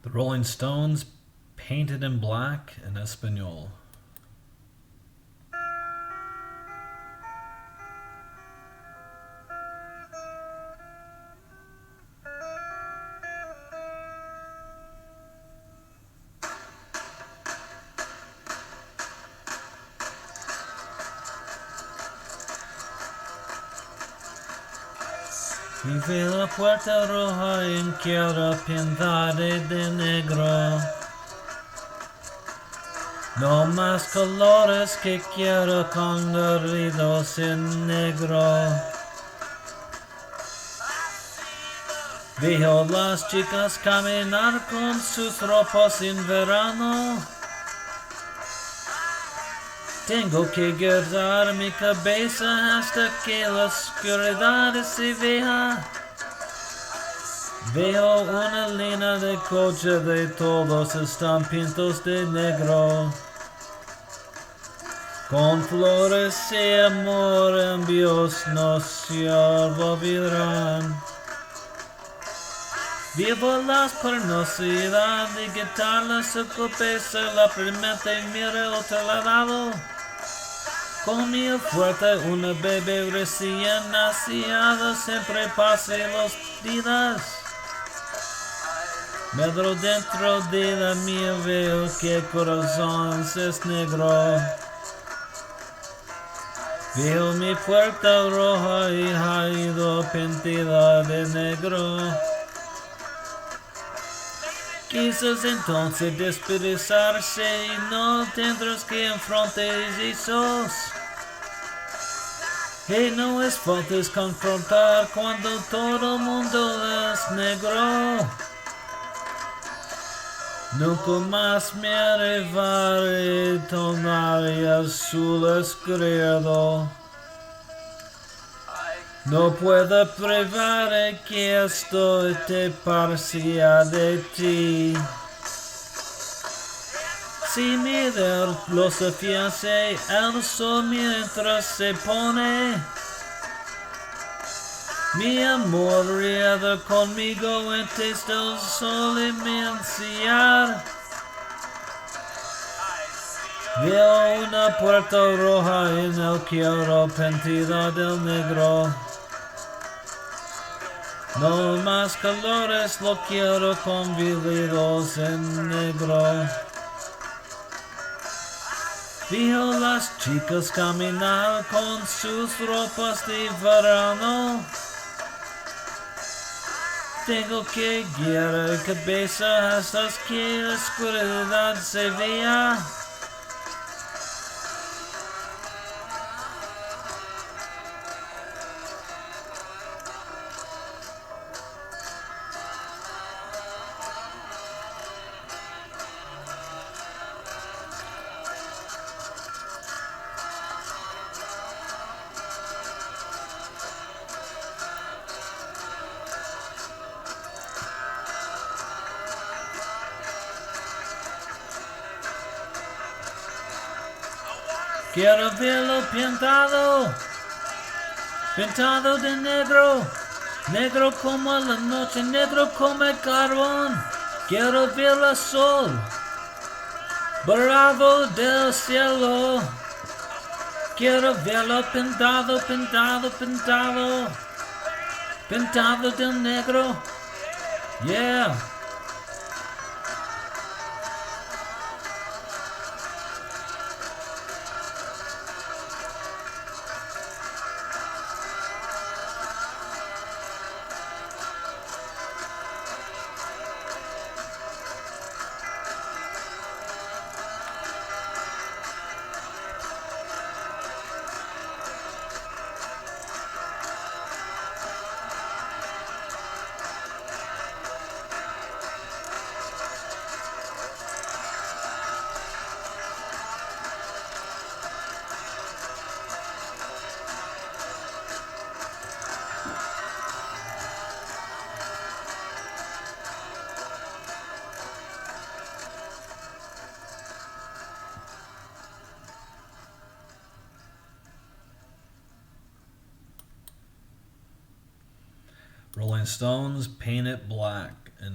The Rolling Stones, Painted in Black in español. Vive la puerta roja en quiero pintada de negro. No más colores que quiero coloridos en negro. Veo las chicas caminar con sus ropas en verano. Tengo que guardar mi cabeza hasta que la oscuridad se vea. Veo una línea de coche de todos están pintados de negro. Con flores y amor envíos no se olvidarán. Vivo las penosidad de guitarra su cabeza, la primera mira otro lado. Con mi fuerte una bebé recién nacida siempre pase los días. Pero dentro de la mía veo que corazón es negro. Veo mi puerta roja y ha ido pintada de negro. Quizás entonces despedirse y no tendrás que enfrentar esos. Y no es falta confrontar cuando todo el mundo es negro. Nunca más me arribaré tomar azul escrito. No puedo probar que estoy te parecía de ti. Si mirar los afianza el sol mientras se pone. Mi amor riada conmigo antes del sol iniciar. Veo una puerta roja en el quiero pintada del negro. No más colores, lo quiero convidados en negro. Veo las chicas caminar con sus ropas de verano. Tengo que guiar la cabeza hasta que la oscuridad se vea. Quiero verlo pintado, pintado de negro, negro como la noche, negro como el carbón. Quiero ver el sol, bravo del cielo. Quiero verlo pintado, pintado, pintado, pintado de negro, yeah. Rolling Stones, Paint It Black.